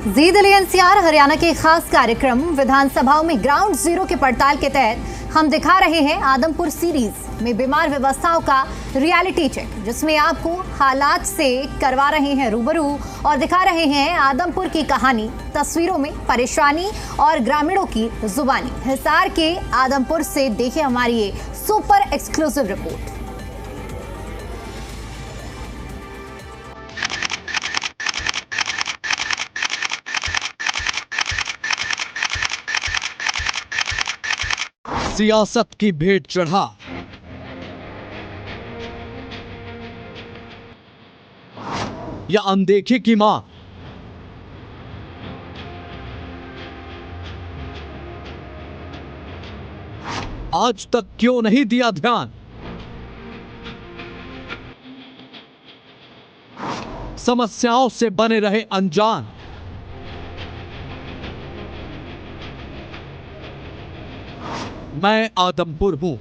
जी Delhi NCR Haryana के खास कार्यक्रम विधानसभाओं में ग्राउंड जीरो के पड़ताल के तहत हम दिखा रहे हैं आदमपुर सीरीज में बीमार व्यवस्थाओं का रियलिटी चेक, जिसमें आपको हालात से करवा रहे हैं रूबरू और दिखा रहे हैं आदमपुर की कहानी तस्वीरों में, परेशानी और ग्रामीणों की जुबानी। हिसार के आदमपुर से देखिए हमारी ये सुपर एक्सक्लूसिव रिपोर्ट। सियासत की भेंट चढ़ा या अनदेखी की मां, आज तक क्यों नहीं दिया ध्यान। समस्याओं से बने रहे अनजान। मैं आदमपुर हूं।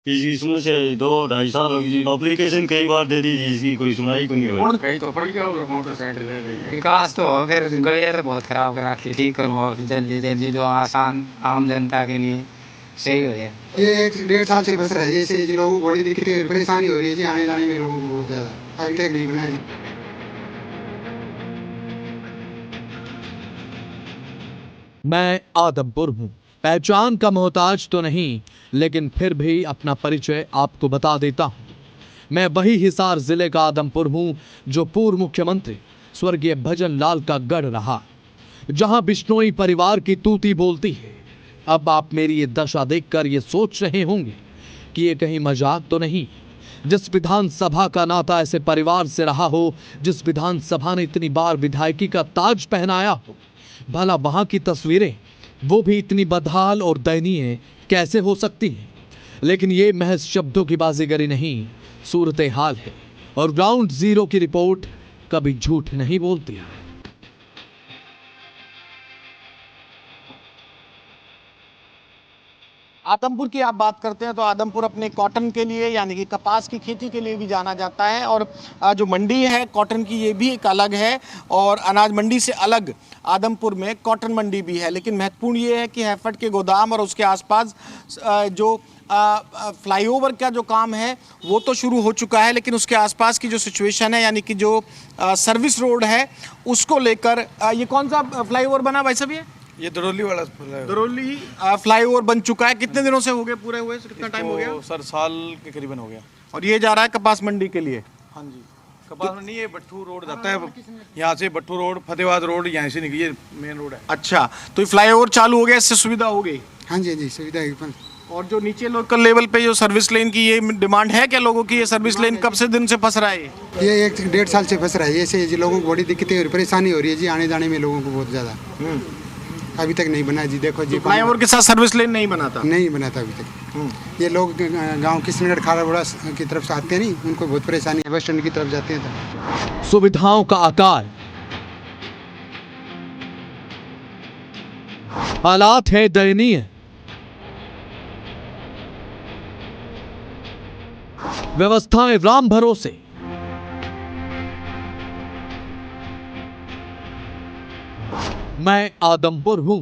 इसमें से 2-2.5 साल होगी जी। एप्लीकेशन कई बार दे दी जी, इसकी कोई सुनाई को नहीं हुई। कहीं तो पड़ गया होगा मोटरसाइकिल विकास तो हो, फिर गए तो बहुत खराब करा के ठीक करो जल्दी जल्दी, जो आसान आम जनता के लिए सही हो जाए। ये 1-1.5 साल से बस रहा है, जैसे जो लोगों को बड़ी दिक्कत परेशानी हो रही है जी, आने जाने में लोगों को बहुत ज़्यादा अभी तक नहीं बनाई। मैं आदमपुर हूं। पहचान का मोहताज तो नहीं, लेकिन फिर भी अपना परिचय आपको बता देता हूं। मैं वही हिसार जिले का आदमपुर हूं जो पूर्व मुख्यमंत्री स्वर्गीय भजन लाल का गढ़ रहा, जहां बिश्नोई परिवार की तूती बोलती है। अब आप मेरी ये दशा देखकर ये सोच रहे होंगे कि ये कहीं मजाक तो नहीं। जिस विधानसभा का नाता ऐसे परिवार से रहा हो, जिस विधानसभा ने इतनी बार विधायकी का ताज पहनाया हो, भला वहां की तस्वीरें वो भी इतनी बदहाल और दयनीय कैसे हो सकती हैं। लेकिन ये महज शब्दों की बाजीगरी नहीं, सूरत हाल है, और ग्राउंड जीरो की रिपोर्ट कभी झूठ नहीं बोलती है। आदमपुर की आप बात करते हैं तो आदमपुर अपने कॉटन के लिए यानी कि कपास की खेती के लिए भी जाना जाता है, और जो मंडी है कॉटन की ये भी एक अलग है, और अनाज मंडी से अलग आदमपुर में कॉटन मंडी भी है। लेकिन महत्वपूर्ण ये है कि हैफेड के गोदाम और उसके आसपास जो फ्लाईओवर का जो काम है वो तो शुरू हो चुका है, लेकिन उसके आसपास की जो सिचुएशन है यानी कि जो सर्विस रोड है उसको लेकर ये कौन सा फ्लाईओवर बना भाई साहब? ये दरौली वाला दरौली फ्लाईओवर बन चुका है। कितने दिनों से हो गए पूरे हुए? कितना टाइम हो गया? सर साल के करीबन हो गया। और ये जा रहा है कपास मंडी के लिए? हाँ जी, कपास मंडी ये भट्टू रोड जाता है, यहाँ से भट्टू रोड, फतेहाबाद रोड, यहाँ से निकली ये मेन रोड है। अच्छा, तो ये फ्लाईओवर चालू हो गया, इससे सुविधा हो गई? हाँ जी जी, सुविधा है। और जो नीचे लोकल लेवल पे जो सर्विस लेन की ये डिमांड है क्या लोगों की? ये सर्विस लेन कब से दिन से फंस रहा है? ये 1-1.5 साल से फंस रहा है, ऐसे जी लोगों को बड़ी दिक्कतें और परेशानी हो रही है जी, आने जाने में लोगों को बहुत ज़्यादा। अभी तक नहीं बना जी, देखो जी। फ्लाईओवर के साथ सर्विस लेन नहीं बनाता? नहीं बनाता अभी तक। ये लोग गांव किशनगढ़ खाराबोड़ा की तरफ से आते हैं, नहीं उनको बहुत परेशानी है, बस स्टैंड की तरफ जाते हैं तो। सुविधाओं का आकार, हालात है दयनीय, व्यवस्थाएं राम भरोसे। मैं आदमपुर हूं।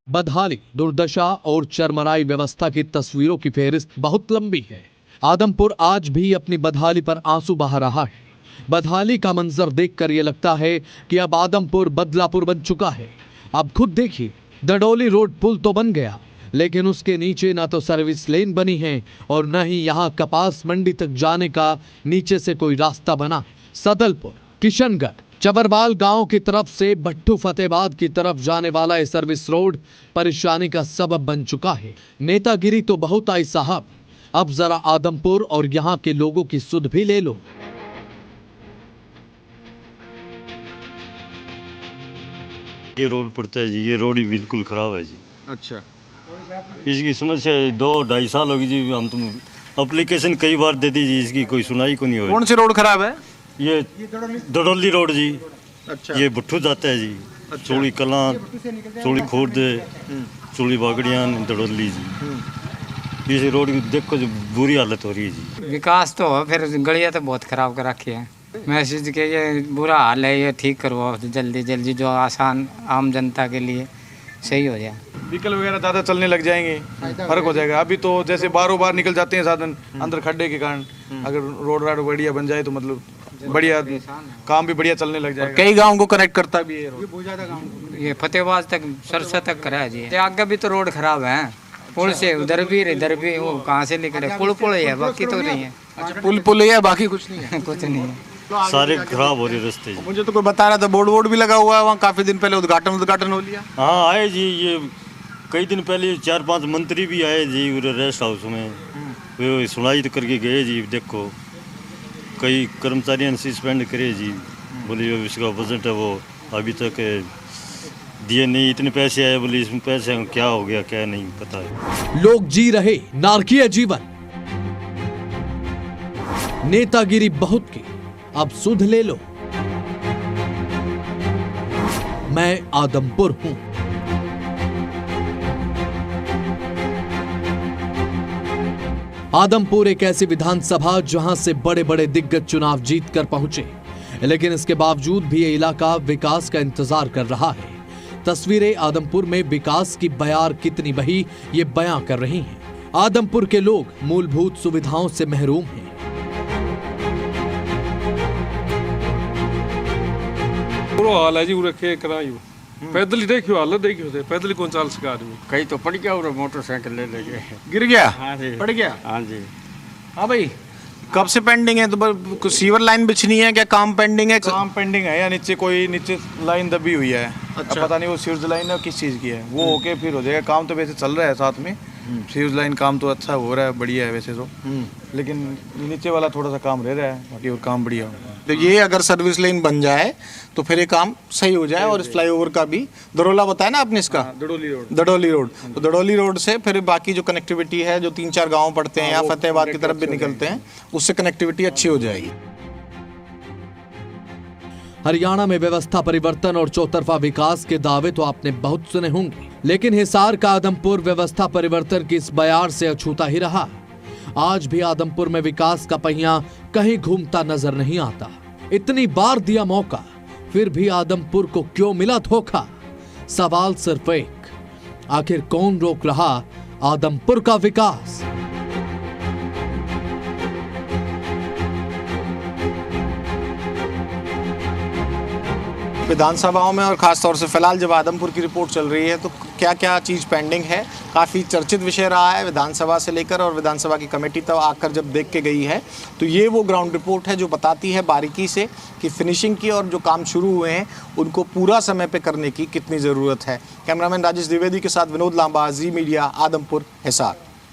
बदहाली, दुर्दशा और चरमराई व्यवस्था की तस्वीरों की फेहरिस्त बहुत लंबी है। आदमपुर आज भी अपनी बदहाली पर आंसू बहा रहा है। बदहाली का मंजर देखकर यह लगता है कि अब आदमपुर बदलापुर बन चुका है। अब खुद देखिए, दडोली रोड पुल तो बन गया, लेकिन उसके नीचे ना तो सर्विस लेन बनी है और न ही यहाँ कपास मंडी तक जाने का नीचे से कोई रास्ता बना। सदलपुर, किशनगढ़, चबरवाल गांव की तरफ से भट्टू फतेहाबाद की तरफ जाने वाला ये सर्विस रोड परेशानी का सबब बन चुका है। नेतागिरी तो बहुत आई साहब, अब जरा आदमपुर और यहाँ के लोगों की सुध भी ले लो। ये रोड पड़ता है जी, ये रोड ही बिल्कुल खराब है जी। अच्छा, इसकी समस्या 2-2.5 साल होगी जी। हम तो एप्लीकेशन कई बार दे दी जी, इसकी कोई सुनाई को नहीं हुई। कौन सी रोड खराब है? ये दडोली रोड जी। अच्छा, ये भट्टू जाता है जी, चोली कलां, चोली खोर्द, चोली बागड़ियां, दडोली जी। इस रोड की देखो जो बुरी हालत हो रही है जी। विकास तो हो, फिर गलियाँ तो बहुत खराब कर रखी है। मैसेज के ये बुरा हाल है, ये ठीक करवाओ जल्दी जल्दी, जो आसान आम जनता के लिए सही हो जाए। व्हीकल वगैरह ज़्यादा चलने लग जाएंगे, फर्क हो जाएगा। अभी तो जैसे बारों बार निकल जाते हैं साधन अंदर खड्डे के कारण, अगर रोड राड बढ़िया बन जाए तो मतलब बढ़िया काम भी बढ़िया चलने लग जाएगा। कई गाँव को कनेक्ट करता भी है रोड। बहुत ज़्यादा गाँव ये फतेहाबाद तक सरसा तक करा है जी। आगे भी तो रोड खराब है, पुल से उधर भी इधर भी, वो कहाँ से निकले, पुल ही है, बाकी तो नहीं है। पुल ही है, बाकी कुछ नहीं है। कुछ नहीं है, सारे खराब हो रहे रास्ते जी। मुझे तो कोई बता रहा था बोर्ड भी लगा हुआ है वहाँ, काफी दिन पहले उद्घाटन हो लिया। हाँ आए जी, ये कई दिन पहले 4-5 मंत्री भी आए जी उधर रेस्ट हाउस में, वे सुनाई तो करके गए जी। देखो कई कर्मचारियों ने सस्पेंड करे जी, बोले जो इसका बजट है वो अभी तक दिए नहीं, इतने पैसे आए, बोले इसमें पैसे क्या हो गया क्या नहीं पता है। लोग जी रहे नारकीय जीवन, नेतागिरी बहुत की, अब सुध ले लो। मैं आदमपुर हूं। आदमपुर एक ऐसी विधानसभा जहां से बड़े बड़े दिग्गज चुनाव जीत कर पहुंचे, लेकिन इसके बावजूद भी ये इलाका विकास का इंतजार कर रहा है। तस्वीरें आदमपुर में विकास की बयार कितनी बही ये बयां कर रही हैं। आदमपुर के लोग मूलभूत सुविधाओं से महरूम हैं। बुरा हाल है जी, उरे के कराई पैदल ही देखियो हालत देखियो थे, पैदल ही कौन चाल सका आदमी। कहीं तो पड़ गया और मोटरसाइकिल ले लेके गिर गया। हाँ जी, पड़ गया। हाँ जी। हाँ भाई, कब से पेंडिंग है? तो कुछ सीवर लाइन बिछनी है क्या? काम पेंडिंग है? काम पेंडिंग है या नीचे लाइन दबी हुई है। अच्छा। पता नहीं वो सीवर्स लाइन है किस चीज़ की है, वो होके फिर हो जाएगा। काम तो वैसे चल रहा है साथ में, सीवर्स लाइन काम तो अच्छा हो रहा है, बढ़िया है वैसे तो, लेकिन नीचे वाला थोड़ा सा काम रह रहा है, बाकी और काम बढ़िया हो। तो ये अगर सर्विस लाइन बन जाए तो फिर ये काम सही हो जाए। और इस फ्लाईओवर का भी दरोला बताया ना आपने इसका, दडोली रोड। तो दडोली रोड से फिर बाकी जो कनेक्टिविटी है, जो 3-4 गाँव पड़ते हैं या फतेहाबाद की तरफ भी निकलते हैं, उससे कनेक्टिविटी अच्छी हो जाएगी। हरियाणा में व्यवस्था परिवर्तन और चौतरफा विकास के दावे तो आपने बहुत सुने होंगे, लेकिन हिसार का आदमपुर व्यवस्था परिवर्तन की इस बयार से अछूता ही रहा। आज भी आदमपुर में विकास का पहिया कहीं घूमता नजर नहीं आता। इतनी बार दिया मौका, फिर भी आदमपुर को क्यों मिला धोखा? सवाल सिर्फ एक, आखिर कौन रोक रहा आदमपुर का विकास? विधानसभाओं में और ख़ास तौर से फिलहाल जब आदमपुर की रिपोर्ट चल रही है तो क्या क्या चीज़ पेंडिंग है, काफ़ी चर्चित विषय रहा है विधानसभा से लेकर, और विधानसभा की कमेटी तब आकर जब देख के गई है तो ये वो ग्राउंड रिपोर्ट है जो बताती है बारीकी से कि फिनिशिंग की और जो काम शुरू हुए हैं उनको पूरा समय पे करने की कितनी ज़रूरत है। कैमरामैन राजेश द्विवेदी के साथ विनोद लांबा, जी मीडिया, आदमपुर, हिसार।